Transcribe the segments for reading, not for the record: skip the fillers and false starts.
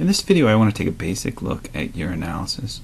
In this video I want to take a basic look at urinalysis.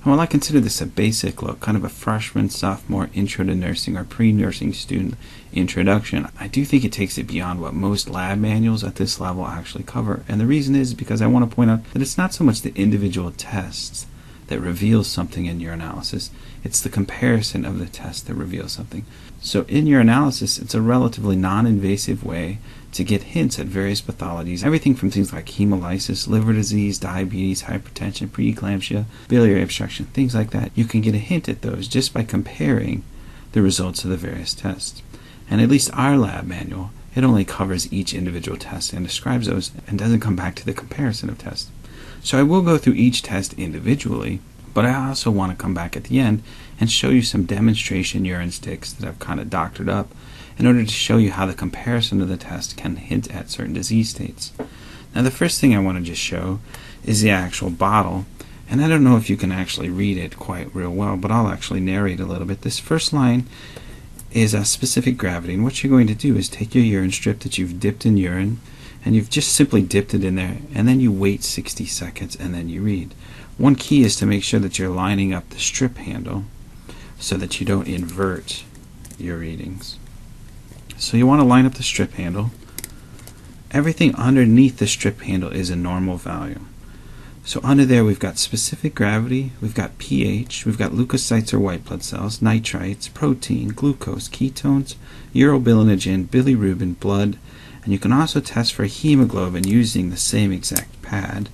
And while I consider this a basic look, kind of a freshman, sophomore intro to nursing or pre-nursing student introduction, I do think it takes it beyond what most lab manuals at this level actually cover. And the reason is because I want to point out that it's not so much the individual tests that reveals something in urinalysis, it's the comparison of the test that reveals something. So in urinalysis, it's a relatively non-invasive way to get hints at various pathologies, everything from things like hemolysis, liver disease, diabetes, hypertension, preeclampsia, biliary obstruction, things like that. You can get a hint at those just by comparing the results of the various tests. And at least our lab manual, it only covers each individual test and describes those and doesn't come back to the comparison of tests. So I will go through each test individually, but I also want to come back at the end and show you some demonstration urine sticks that I've kind of doctored up in order to show you how the comparison of the test can hint at certain disease states. Now the first thing I want to just show is the actual bottle, and I don't know if you can actually read it quite real well, but I'll actually narrate a little bit. This first line is a specific gravity, and what you're going to do is take your urine strip that you've dipped in urine, and you've just simply dipped it in there, and then you wait 60 seconds and then you read. One key is to make sure that you're lining up the strip handle so that you don't invert your readings. So you want to line up the strip handle. Everything underneath the strip handle is a normal value. So under there we've got specific gravity, we've got pH, we've got leukocytes or white blood cells, nitrates, protein, glucose, ketones, uroblinogen, bilirubin, blood, and you can also test for hemoglobin using the same exact pad.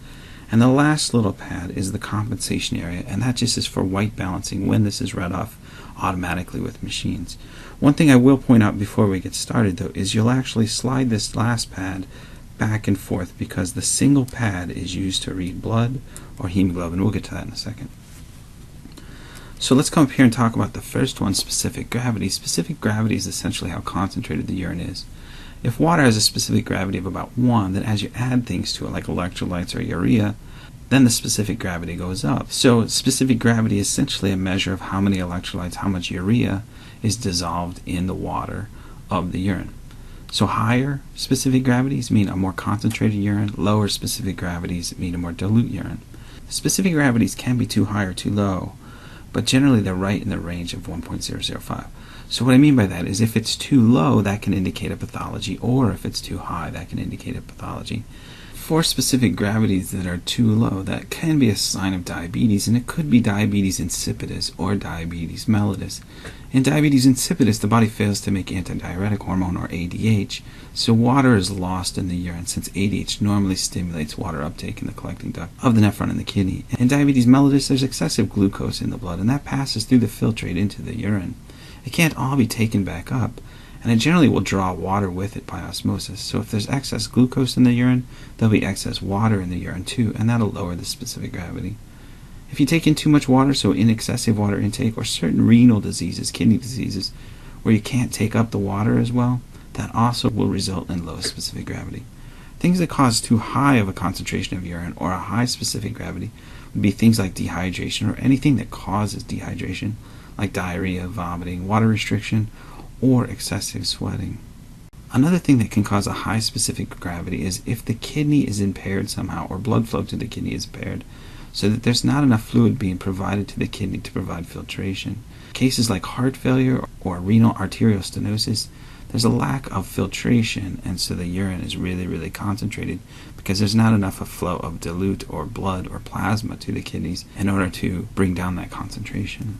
And the last little pad is the compensation area, and that just is for white balancing when this is read off automatically with machines. One thing I will point out before we get started though is you'll actually slide this last pad back and forth because the single pad is used to read blood or hemoglobin. We'll get to that in a second. So let's come up here and talk about the first one, specific gravity. Specific gravity is essentially how concentrated the urine is. If water has a specific gravity of about 1, then as you add things to it like electrolytes or urea, then the specific gravity goes up. So specific gravity is essentially a measure of how many electrolytes, how much urea is dissolved in the water of the urine. So higher specific gravities mean a more concentrated urine, lower specific gravities mean a more dilute urine. Specific gravities can be too high or too low, but generally they're right in the range of 1.005. So what I mean by that is if it's too low, that can indicate a pathology, or if it's too high, that can indicate a pathology. For specific gravities that are too low, that can be a sign of diabetes, and it could be diabetes insipidus or diabetes mellitus. In diabetes insipidus, the body fails to make antidiuretic hormone, or ADH, so water is lost in the urine since ADH normally stimulates water uptake in the collecting duct of the nephron and the kidney. In diabetes mellitus, there's excessive glucose in the blood, and that passes through the filtrate into the urine. It can't all be taken back up, and it generally will draw water with it by osmosis. So if there's excess glucose in the urine, there'll be excess water in the urine too, and that'll lower the specific gravity. If you take in too much water, so in excessive water intake, or certain renal diseases, kidney diseases, where you can't take up the water as well, that also will result in low specific gravity. Things that cause too high of a concentration of urine or a high specific gravity would be things like dehydration or anything that causes dehydration, like diarrhea, vomiting, water restriction, or excessive sweating. Another thing that can cause a high specific gravity is if the kidney is impaired somehow, or blood flow to the kidney is impaired, so that there's not enough fluid being provided to the kidney to provide filtration. Cases like heart failure or renal arterial stenosis, there's a lack of filtration, and so the urine is really concentrated because there's not enough of flow of dilute or blood or plasma to the kidneys in order to bring down that concentration.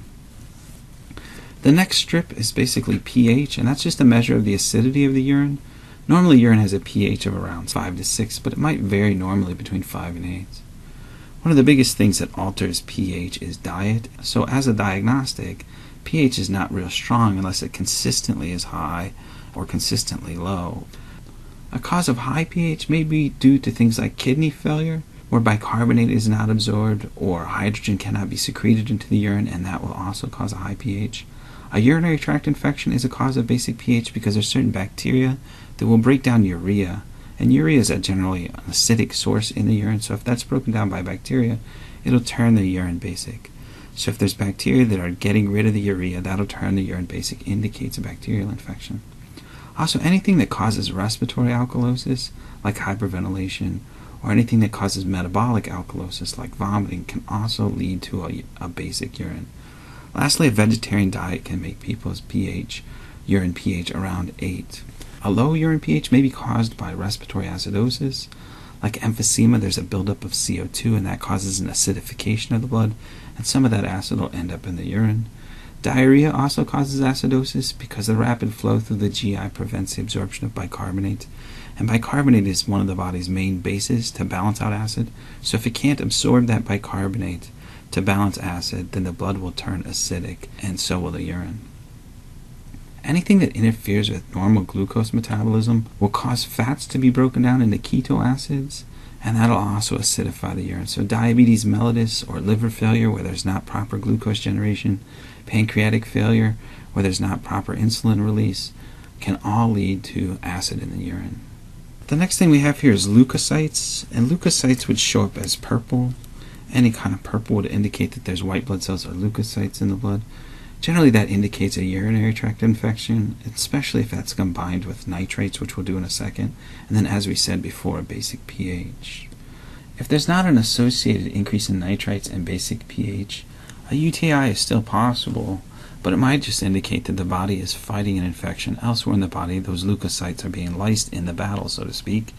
The next strip is basically pH, and that's just a measure of the acidity of the urine. Normally urine has a pH of around 5 to 6, but it might vary normally between 5 and 8. One of the biggest things that alters pH is diet. So as a diagnostic, pH is not real strong unless it consistently is high or consistently low. A cause of high pH may be due to things like kidney failure, where bicarbonate is not absorbed or hydrogen cannot be secreted into the urine, and that will also cause a high pH. A urinary tract infection is a cause of basic pH because there's certain bacteria that will break down urea, and urea is generally an acidic source in the urine, so if that's broken down by bacteria, it'll turn the urine basic. So if there's bacteria that are getting rid of the urea, that'll turn the urine basic, indicates a bacterial infection. Also, anything that causes respiratory alkalosis, like hyperventilation or anything that causes metabolic alkalosis like vomiting can also lead to a basic urine. Lastly, a vegetarian diet can make people's urine pH around 8. A low urine pH may be caused by respiratory acidosis. Like emphysema, there's a buildup of CO2 and that causes an acidification of the blood, and some of that acid will end up in the urine. Diarrhea also causes acidosis because the rapid flow through the GI prevents the absorption of bicarbonate. And bicarbonate is one of the body's main bases to balance out acid. So if it can't absorb that bicarbonate to balance acid, then the blood will turn acidic, and so will the urine. Anything that interferes with normal glucose metabolism will cause fats to be broken down into keto acids, and that'll also acidify the urine. So diabetes mellitus, or liver failure where there's not proper glucose generation, pancreatic failure where there's not proper insulin release, can all lead to acid in the urine. The next thing we have here is leukocytes, and leukocytes would show up as purple. Any kind of purple would indicate that there's white blood cells or leukocytes in the blood. Generally that indicates a urinary tract infection, especially if that's combined with nitrates, which we'll do in a second, and then as we said before, a basic pH. If there's not an associated increase in nitrates and basic pH, a UTI is still possible, but it might just indicate that the body is fighting an infection elsewhere in the body. Those leukocytes are being lysed in the battle, so to speak,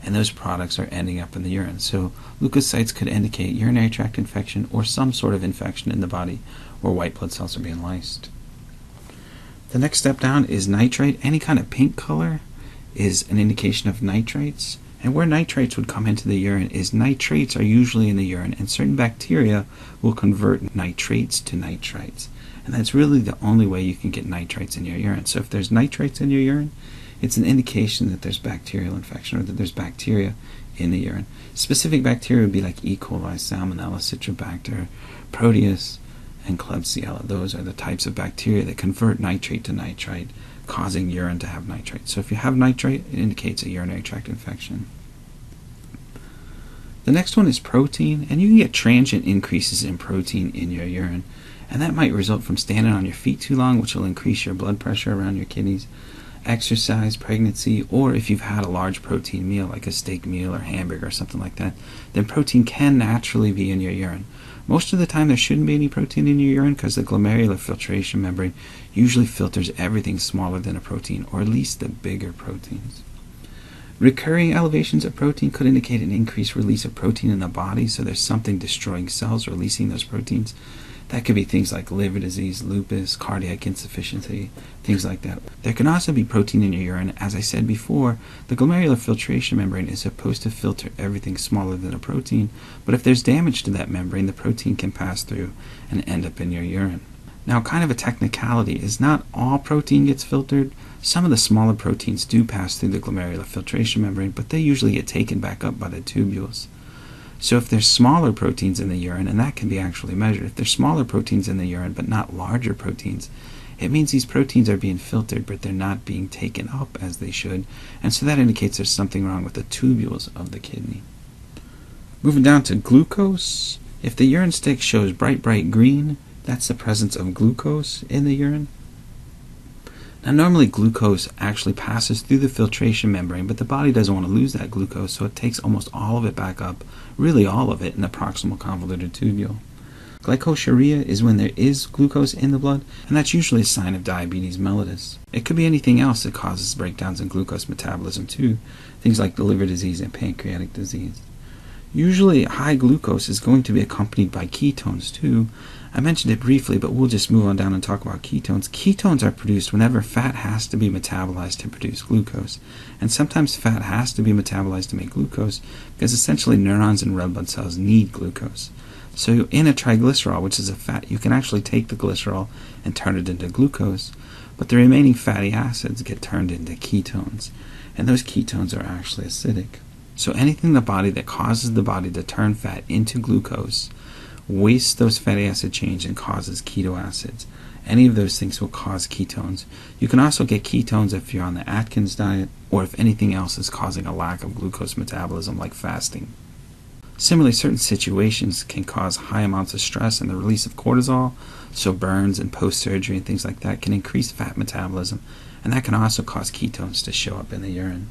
and those products are ending up in the urine. So leukocytes could indicate urinary tract infection or some sort of infection in the body where white blood cells are being lysed. The next step down is nitrate. Any kind of pink color is an indication of nitrates. And where nitrates would come into the urine is nitrates are usually in the urine, and certain bacteria will convert nitrates to nitrites. And that's really the only way you can get nitrates in your urine. So if there's nitrates in your urine, it's an indication that there's bacterial infection or that there's bacteria in the urine. Specific bacteria would be like E. coli, Salmonella, Citrobacter, Proteus, and Klebsiella. Those are the types of bacteria that convert nitrate to nitrite, causing urine to have nitrate. So if you have nitrate, it indicates a urinary tract infection. The next one is protein, and you can get transient increases in protein in your urine, and that might result from standing on your feet too long, which will increase your blood pressure around your kidneys, exercise, pregnancy, or if you've had a large protein meal like a steak meal or hamburger or something like that, then protein can naturally be in your urine. Most of the time there shouldn't be any protein in your urine because the glomerular filtration membrane usually filters everything smaller than a protein, or at least the bigger proteins. Recurring elevations of protein could indicate an increased release of protein in the body, so there's something destroying cells releasing those proteins. That could be things like liver disease, lupus, cardiac insufficiency, things like that. There can also be protein in your urine. As I said before, the glomerular filtration membrane is supposed to filter everything smaller than a protein, but if there's damage to that membrane, the protein can pass through and end up in your urine. Now, kind of a technicality is not all protein gets filtered. Some of the smaller proteins do pass through the glomerular filtration membrane, but they usually get taken back up by the tubules. So if there's smaller proteins in the urine, and that can be actually measured, if there's smaller proteins in the urine but not larger proteins, it means these proteins are being filtered but they're not being taken up as they should, and so that indicates there's something wrong with the tubules of the kidney. Moving down to glucose, if the urine stick shows bright green, that's the presence of glucose in the urine. Now normally glucose actually passes through the filtration membrane, but the body doesn't want to lose that glucose, so it takes almost all of it back up, really all of it, in the proximal convoluted tubule. Glycosuria is when there is glucose in the blood, and that's usually a sign of diabetes mellitus. It could be anything else that causes breakdowns in glucose metabolism too, things like the liver disease and pancreatic disease. Usually high glucose is going to be accompanied by ketones too. I mentioned it briefly, but we'll just move on down and talk about ketones. Ketones are produced whenever fat has to be metabolized to produce glucose. And sometimes fat has to be metabolized to make glucose because essentially neurons and red blood cells need glucose. So in a triglycerol, which is a fat, you can actually take the glycerol and turn it into glucose, but the remaining fatty acids get turned into ketones. And those ketones are actually acidic. So anything in the body that causes the body to turn fat into glucose wastes those fatty acid chains and causes keto acids. Any of those things will cause ketones. You can also get ketones if you're on the Atkins diet or if anything else is causing a lack of glucose metabolism like fasting. Similarly, certain situations can cause high amounts of stress, and the release of cortisol, so burns and post-surgery and things like that, can increase fat metabolism, and that can also cause ketones to show up in the urine.